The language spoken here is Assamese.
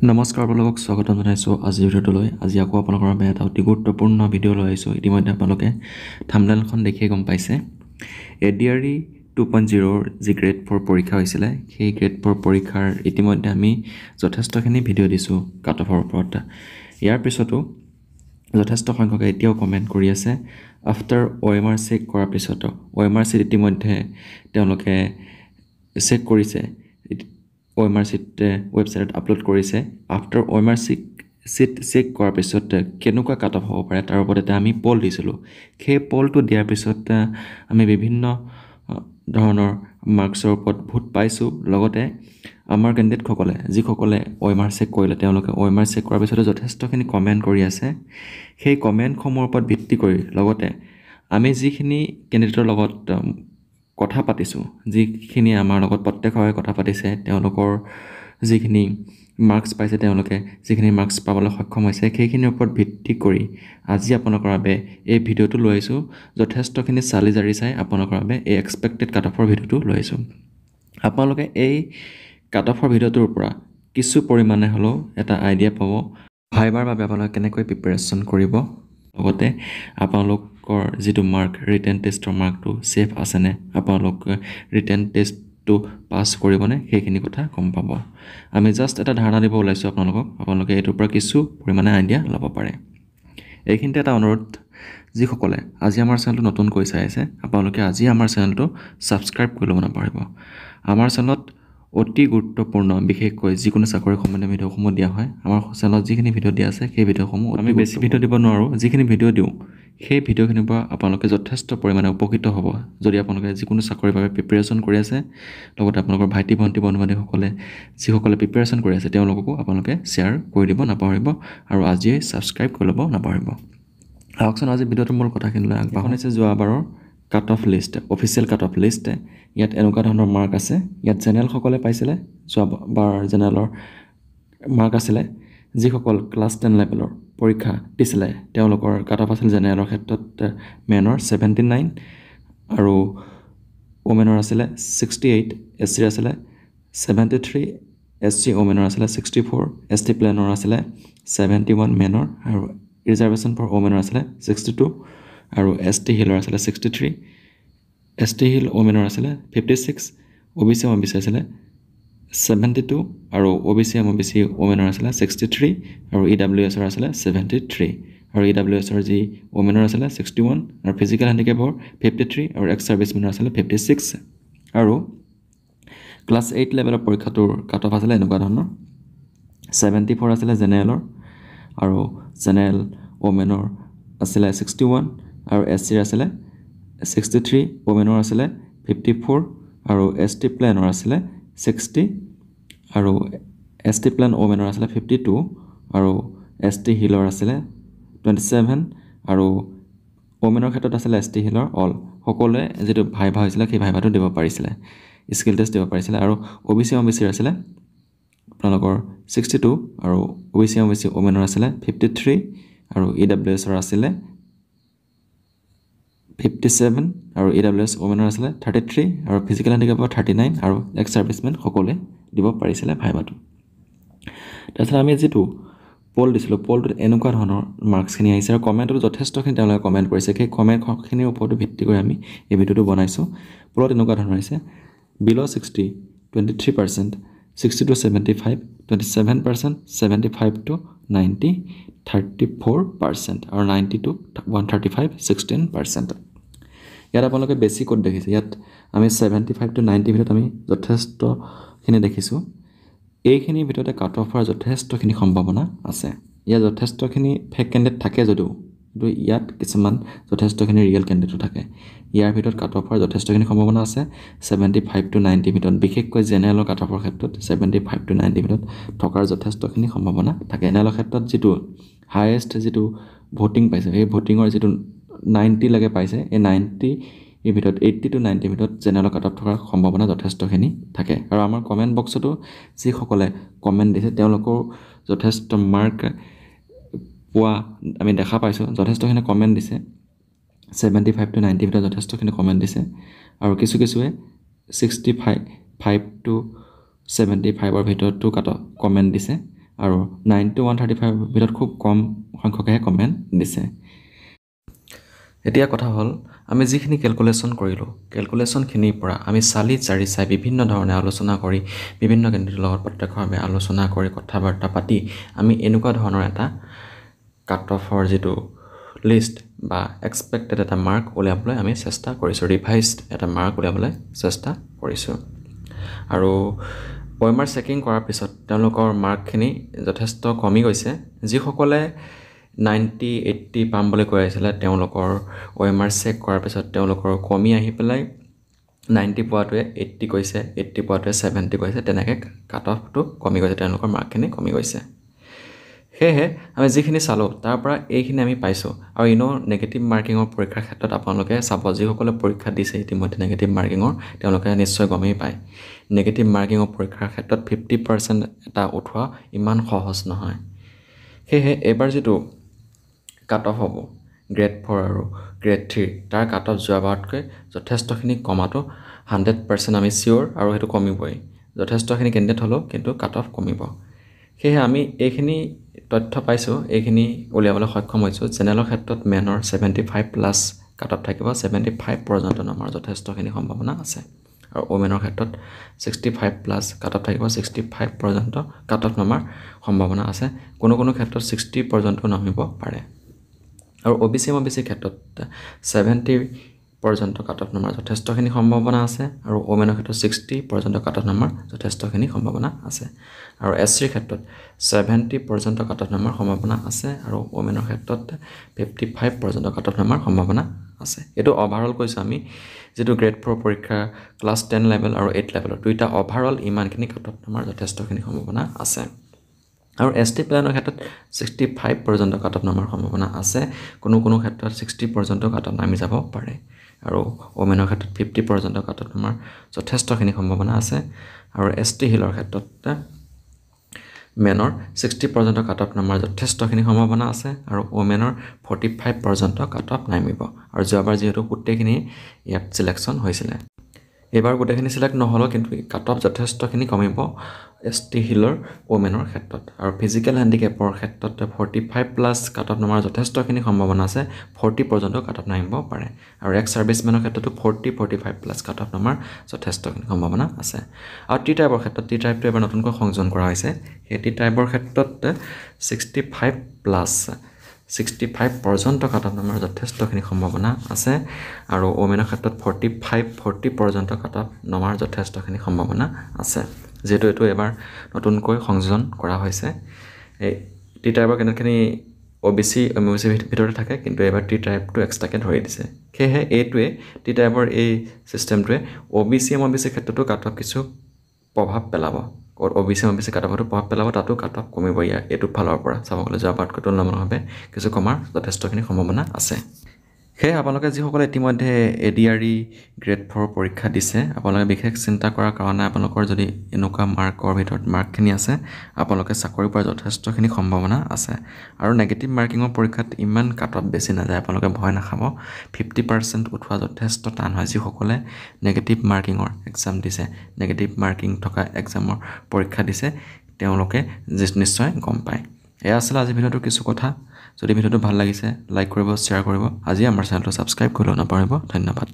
নমস্কাৰ আপোনালোকক স্বাগতম জনাইছোঁ আজিৰ ভিডিঅ'টোলৈ। আজি আকৌ আপোনালোকৰ বাবে এটা অতি গুৰুত্বপূৰ্ণ ভিডিঅ' লৈ আহিছোঁ। ইতিমধ্যে আপোনালোকে থাম্বনেইলখন দেখিয়ে গম পাইছে। ADRE 2.0ৰ যি গ্ৰেড 4 পৰীক্ষা হৈছিলে, সেই গ্ৰেড 4 পৰীক্ষাৰ ইতিমধ্যে আমি যথেষ্টখিনি ভিডিঅ' দিছোঁ কাট অফৰ ওপৰত। ইয়াৰ পিছতো যথেষ্ট সংখ্যকে এতিয়াও কমেণ্ট কৰি আছে। আফটাৰ OMR চেক কৰাৰ পিছতো OMR চিট ইতিমধ্যে তেওঁলোকে চেক কৰিছে, OMR চিট ৱেবছাইটত আপলোড কৰিছে। আফটাৰ OMR চিট চেক কৰাৰ পিছত কেনেকুৱা কাট অফ হ'ব পাৰে তাৰ ওপৰত এটা আমি পল দিছিলোঁ। সেই পলটো দিয়াৰ পিছত আমি বিভিন্ন ধৰণৰ মাৰ্কছৰ ওপৰত ভোট পাইছোঁ। লগতে আমাৰ কেণ্ডিডেটসকলে যিসকলে OMR চেক কৰিলে, তেওঁলোকে OMR চেক কৰাৰ পিছতে যথেষ্টখিনি কমেণ্ট কৰি আছে। সেই কমেণ্টসমূহৰ ওপৰত ভিত্তি কৰি লগতে আমি যিখিনি কেণ্ডিডেটৰ লগত কথা পাতিছোঁ, যিখিনি আমাৰ লগত প্ৰত্যক্ষভাৱে কথা পাতিছে, তেওঁলোকৰ যিখিনি মাৰ্কছ পাইছে, তেওঁলোকে যিখিনি মাৰ্কছ পাবলৈ সক্ষম হৈছে, সেইখিনিৰ ওপৰত ভিত্তি কৰি আজি আপোনালোকৰ বাবে এই ভিডিঅ'টো লৈ আহিছোঁ। যথেষ্টখিনি চালি জাৰি চাই আপোনালোকৰ বাবে এই এক্সপেক্টেড কাট অফৰ ভিডিঅ'টো লৈ আহিছোঁ। আপোনালোকে এই কাট অফৰ ভিডিঅ'টোৰ পৰা কিছু পৰিমাণে হ'লেও এটা আইডিয়া পাব ভাইবাৰ বাবে আপোনালোকে কেনেকৈ প্ৰিপেৰেশ্যন কৰিব। লগতে আপোনালোকৰ যিটো মাৰ্ক, ৰিটেন টেষ্টৰ মাৰ্কটো ছেফ আছেনে, আপোনালোকে ৰিটেন টেষ্টটো পাছ কৰিবনে, সেইখিনি কথা গম পাব। আমি জাষ্ট এটা ধাৰণা দিব ওলাইছোঁ আপোনালোকে এইটোৰ পৰা কিছু পৰিমাণে আইডিয়া ল'ব পাৰে। এইখিনিতে এটা অনুৰোধ, যিসকলে আজি আমাৰ চেনেলটো নতুনকৈ চাই আছে, আপোনালোকে আজি আমাৰ চেনেলটো ছাবস্ক্ৰাইব কৰি ল'ব নাপাহৰিব। আমাৰ চেনেলত অতি গুৰুত্বপূৰ্ণ, বিশেষকৈ যিকোনো চাকৰি সম্বন্ধীয় ভিডিঅ'সমূহ দিয়া হয়। আমাৰ চেনেলত যিখিনি ভিডিঅ' দিয়া আছে, সেই ভিডিঅ'সমূহ আমি বেছি ভিডিঅ' দিব নোৱাৰোঁ। যিখিনি ভিডিঅ' দিওঁ, সেই ভিডিঅ'খিনিৰ পৰা আপোনালোকে যথেষ্ট পৰিমাণে উপকৃত হ'ব। যদি আপোনালোকে যিকোনো চাকৰিৰ বাবে প্ৰিপেৰেশ্যন কৰি আছে, লগতে আপোনালোকৰ ভাইটি ভণ্টি বন্ধু বান্ধৱীসকলে যিসকলে প্ৰিপেৰেশ্যন কৰি আছে, তেওঁলোককো আপোনালোকে শ্বেয়াৰ কৰি দিব নাপাহৰিব আৰু আজিয়ে ছাবস্ক্ৰাইব কৰি ল'ব নাপাহৰিব। আহকচোন আজি ভিডিঅ'টোৰ মূল কথাখিনিলৈ আগবাঢ়ো। হৈছে যোৱাবাৰৰ cut off list, official cut off list. ইয়াত এনেকুৱা ধৰণৰ মাৰ্ক আছে। ইয়াত জেনেৰেলসকলে পাইছিলে, যোৱাবাৰ জেনেৰেলৰ মাৰ্ক আছিলে। যিসকল ক্লাছ 10 লেভেলৰ পৰীক্ষা দিছিলে, তেওঁলোকৰ কাট অফ আছিল জেনেৰেলৰ ক্ষেত্ৰত মেনৰ 79 আৰু ওমেনৰ আছিলে 68, SCৰ আছিলে 73, SC ওমেনৰ আছিলে 64, ST প্লেনৰ আছিলে 71 মেনৰ আৰু ৰিজাৰ্ভেশ্যন ফৰ ওমেনৰ আছিলে 62 আৰু ST হিলৰ আছিলে 63, ST হিল ওমেনৰ আছিলে 56, OBC MOBC আছিলে 72 আৰু OBC MOBC ওমেনৰ আছিলে 63 আৰু EWSৰ আছিলে 73 আৰু EWSৰ যি ওমেনৰ আছিলে 61 আৰু ফিজিকেল হেণ্ডিকেপৰ 53 আৰু এক্স ছাৰ্ভিচমেনৰ আছিলে 56। আৰু ক্লাছ 8 লেভেলৰ পৰীক্ষাটোৰ কাট অফ আছিলে এনেকুৱা ধৰণৰ 74 আছিলে জেনেৰেলৰ আৰু জেনেৰেল ওমেনৰ আছিলে 61 আৰু SCৰ আছিলে 63, ওমেনৰ আছিলে 54 আৰু ST প্লেনৰ আছিলে 60 আৰু ST প্লেন ওমেনৰ আছিলে 52 আৰু ST হিলৰ আছিলে 27 আৰু ওমেনৰ ক্ষেত্ৰত আছিলে ST হিলৰ অল। সকলোৱে যিটো ভাইভা হৈছিলে, সেই ভাইভাটো দিব পাৰিছিলে, স্কিল টেষ্ট দিব পাৰিছিলে। আৰু OBC MOBCৰ আছিলে আপোনালোকৰ 62 আৰু OBC MOBC ওমেনৰ আছিলে 53 আৰু EWSৰ আছিলে 57 আৰু EWS ওমেনৰ আছিলে 33 আৰু ফিজিকেল হেণ্ডিকেপৰ 39 আৰু এক্স ছাৰ্ভিচমেন সকলোৱে দিব পাৰিছিলে ভাইভাটো। তাৰপিছত আমি যিটো পল দিছিলোঁ, পলটোত এনেকুৱা ধৰণৰ মাৰ্কছখিনি আহিছে আৰু কমেণ্টতো যথেষ্টখিনি তেওঁলোকে কমেণ্ট কৰিছে। সেই কমেণ্টখিনিৰ ওপৰতো ভিত্তি কৰি আমি এই ভিডিঅ'টো বনাইছোঁ। পলত এনেকুৱা ধৰণৰ আহিছে: বিল' 60 23%, 60 to 75 27%, 75 to 90 34% আৰু 90 to 135 16%। ইয়াত আপোনালোকে বেছি ক'ত দেখিছে, ইয়াত আমি 75 to 90 ভিতৰত আমি যথেষ্টখিনি দেখিছোঁ। এইখিনিৰ ভিতৰতে কাট অফ হোৱাৰ যথেষ্টখিনি সম্ভাৱনা আছে। ইয়াত যথেষ্টখিনি ফেক কেণ্ডিডেট থাকে যদিও, কিন্তু ইয়াত কিছুমান যথেষ্টখিনি ৰিয়েল কেণ্ডিডেটো থাকে। ইয়াৰ ভিতৰত কাট অফ হোৱাৰ যথেষ্টখিনি সম্ভাৱনা আছে 75 to 90 ভিতৰত, বিশেষকৈ জেনেৰেলৰ কাট অফৰ ক্ষেত্ৰত 75 to 90 ভিতৰত থকাৰ যথেষ্টখিনি সম্ভাৱনা থাকে। জেনেৰেলৰ ক্ষেত্ৰত যিটো হায়েষ্ট যিটো ভোটিং পাইছে, সেই ভোটিঙৰ যিটো 90 লৈকে পাইছে, এই 90 ভিতৰত 80 to 90 ভিতৰত জেনেৰেলৰ কাট অফ থকাৰ সম্ভাৱনা যথেষ্টখিনি থাকে। আৰু আমাৰ কমেণ্ট বক্সতো যিসকলে কমেণ্ট দিছে, তেওঁলোকৰ যথেষ্ট মাৰ্ক পোৱা আমি দেখা পাইছোঁ। যথেষ্টখিনি কমেণ্ট দিছে, 75 to 90 ভিতৰত যথেষ্টখিনি কমেণ্ট দিছে। আৰু কিছুৱে 65 to 75ৰ ভিতৰতো কমেণ্ট দিছে আৰু 9 to 135 ভিতৰত খুব কম সংখ্যকেহে কমেণ্ট দিছে। এতিয়া কথা হ'ল আমি যিখিনি কেলকুলেশ্যন কৰিলোঁ কেলকুলেশ্যনখিনিৰ পৰা আমি চালি জাৰি চাই বিভিন্ন ধৰণে আলোচনা কৰি বিভিন্ন কেন্দ্ৰৰ লগত প্ৰত্যক্ষভাৱে আলোচনা কৰি কথা বাৰ্তা পাতি আমি এনেকুৱা ধৰণৰ এটা কাট অফৰ যিটো লিষ্ট বা এক্সপেক্টেড এটা মাৰ্ক উলিয়াবলৈ আমি চেষ্টা কৰিছোঁ, ৰিভাইজড এটা মাৰ্ক উলিয়াবলৈ চেষ্টা কৰিছোঁ। আৰু OMR চেকিং কৰাৰ পিছত তেওঁলোকৰ মাৰ্কখিনি যথেষ্ট কমি গৈছে। যিসকলে 90, 80 পাম বুলি কৈ আছিলে তেওঁলোকৰ OMR চেক কৰাৰ পিছত তেওঁলোকৰ কমি আহি পেলাই 90 পোৱাটোৱে 80 কৈছে, 80 পোৱাটোৱে 70 কৈছে, তেনেকৈ কাট অফটো কমি গৈছে, তেওঁলোকৰ মাৰ্কখিনি কমি গৈছে। সেয়েহে আমি যিখিনি চালোঁ তাৰ পৰা এইখিনি আমি পাইছোঁ। আৰু নেগেটিভ মাৰ্কিঙৰ পৰীক্ষাৰ ক্ষেত্ৰত আপোনালোকে চাব, যিসকলে পৰীক্ষা দিছে ইতিমধ্যে নেগেটিভ মাৰ্কিঙৰ তেওঁলোকে নিশ্চয় গমেই পায় নেগেটিভ মাৰ্কিঙৰ পৰীক্ষাৰ ক্ষেত্ৰত 50% এটা উঠোৱা ইমান সহজ নহয়। সেয়েহে এইবাৰ যিটো কাট অফ হ'ব গ্ৰেড 4 আৰু গ্ৰেড 3 তাৰ কাট অফ যোৱাবাৰতকৈ যথেষ্টখিনি কমাটো 100% আমি চিয়'ৰ, আৰু সেইটো কমিবই। যথেষ্টখিনি কেণ্ডিডেট হ'লেও কিন্তু কাট অফ কমিব। সেয়েহে আমি এইখিনি তথ্য পাইছোঁ, এইখিনি উলিয়াবলৈ সক্ষম হৈছোঁ। জেনেৰেলৰ ক্ষেত্ৰত মেনৰ 75+ কাট অফ থাকিব, 75 পৰ্যন্ত নমাৰ যথেষ্টখিনি সম্ভাৱনা আছে। আৰু ওমেনৰ ক্ষেত্ৰত 65+ কাট অফ থাকিব, 65 পৰ্যন্ত কাট অফ নমাৰ সম্ভাৱনা আছে। কোনো ক্ষেত্ৰত 60 পৰ্যন্ত নামিব পাৰে। আৰু OBC ক্ষেত্ৰত 70 পৰ্যন্ত কাট অফ নমাৰ যথেষ্টখিনি সম্ভাৱনা আছে। আৰু ওমেনৰ ক্ষেত্ৰত 60 পৰ্যন্ত কাট অফ নমাৰ যথেষ্টখিনি সম্ভাৱনা আছে। আৰু SCৰ ক্ষেত্ৰত 70 পৰ্যন্ত কাট অফ নমাৰ সম্ভাৱনা আছে। আৰু ওমেনৰ ক্ষেত্ৰত 55 পৰ্যন্ত কাট অফ নমাৰ সম্ভাৱনা আছে। এইটো অভাৰঅল কৈছোঁ আমি, যিটো গ্ৰেড 4 পৰীক্ষা ক্লাছ 10 লেভেল আৰু 8 লেভেলৰ দুইটা অভাৰঅল ইমানখিনি কাট অফ নমাৰ যথেষ্টখিনি সম্ভাৱনা আছে। আৰু ST প্লেনৰ ক্ষেত্ৰত 65 পৰ্যন্ত কাট অফ নমাৰ সম্ভাৱনা আছে। কোনো ক্ষেত্ৰত 60 পৰ্যন্ত কাট অফ নামি যাব পাৰে। আৰু ওমেনৰ ক্ষেত্ৰত 50 পৰ্যন্ত কাট অফ নমাৰ যথেষ্টখিনি সম্ভাৱনা আছে। আৰু ST হিলৰ ক্ষেত্ৰত মেনৰ 60 পৰ্যন্ত কাট অফ নমাৰ যথেষ্টখিনি সম্ভাৱনা আছে। আৰু ওমেনৰ 45 পৰ্যন্ত কাট অফ নামিব। আৰু যোৱাবাৰ যিহেতু গোটেইখিনি ইয়াত চিলেকশ্যন হৈছিলে, এইবাৰ গোটেইখিনি চিলেক্ট নহ'লেও কিন্তু কাট অফ যথেষ্টখিনি কমিব ST হিলৰ ওমেনৰ ক্ষেত্ৰত। আৰু ফিজিকেল হেণ্ডিকেপৰ ক্ষেত্ৰত 45+ কাট অফ নমাৰ যথেষ্টখিনি সম্ভাৱনা আছে, 40 পৰ্যন্ত কাট অফ নামিব পাৰে। আৰু এক্স ছাৰ্ভিচমেনৰ ক্ষেত্ৰতো 40-45+ কাট অফ নমাৰ যথেষ্টখিনি সম্ভাৱনা আছে। আৰু টি টাইপৰ ক্ষেত্ৰত, টি টাইপটো এবাৰ নতুনকৈ সংযোজন কৰা হৈছে। সেই টি টাইপৰ ক্ষেত্ৰত 65 পৰ্যন্ত কাট অফ নমাৰ যথেষ্টখিনি সম্ভাৱনা আছে। আৰু ওমেনৰ ক্ষেত্ৰত 40 পৰ্যন্ত কাট অফ নমাৰ যথেষ্টখিনি সম্ভাৱনা আছে। যিহেতু এইটো এবাৰ নতুনকৈ সংযোজন কৰা হৈছে। এই টি টাইপৰ কেনেখিনি OBC ভিতৰতে থাকে, কিন্তু এইবাৰ টি টাইপটো এক্সট্ৰাকৈ ধৰি দিছে। সেয়েহে এইটোৱে টি টাইপৰ এই ছিষ্টেমটোৱে OBC ক্ষেত্ৰতো কাট অফ কিছু প্ৰভাৱ পেলাব। OBC কাট অফতো প্ৰভাৱ পেলাব, তাতো কাট অফ কমিব। এইটো ফালৰ পৰা চাব গ'লে যোৱাবাৰতকৈ তুলনামূলকভাৱে কিছু কমাৰ যথেষ্টখিনি সম্ভাৱনা আছে। সেয়ে আপোনালোকে যিসকলে ইতিমধ্যে ADRE গ্ৰেড 4 পৰীক্ষা দিছে, আপোনালোকে বিশেষ চিন্তা কৰাৰ কাৰণে আপোনালোকৰ যদি এনেকুৱা মাৰ্কৰ ভিতৰত মাৰ্কখিনি আছে, আপোনালোকে চাকৰি পোৱাৰ যথেষ্টখিনি সম্ভাৱনা আছে। আৰু নেগেটিভ মাৰ্কিঙৰ পৰীক্ষাত ইমান কাট অফ বেছি নাযায়, আপোনালোকে ভয় নাখাব। 50% উঠোৱা যথেষ্ট টান হয়। যিসকলে নেগেটিভ মাৰ্কিঙৰ এক্সাম দিছে, নেগেটিভ মাৰ্কিং থকা এক্সামৰ পৰীক্ষা দিছে, তেওঁলোকে নিশ্চয় গম পায়। এয়া আছিলে আজি ভিডিঅ'টোৰ কিছু কথা। যদি ভিডিঅ'টো ভাল লাগিছে লাইক কৰিব, শ্বেয়াৰ কৰিব। আজি আমাৰ চেনেলটো ছাবস্ক্ৰাইব কৰিব নাপাহৰিব। ধন্যবাদ।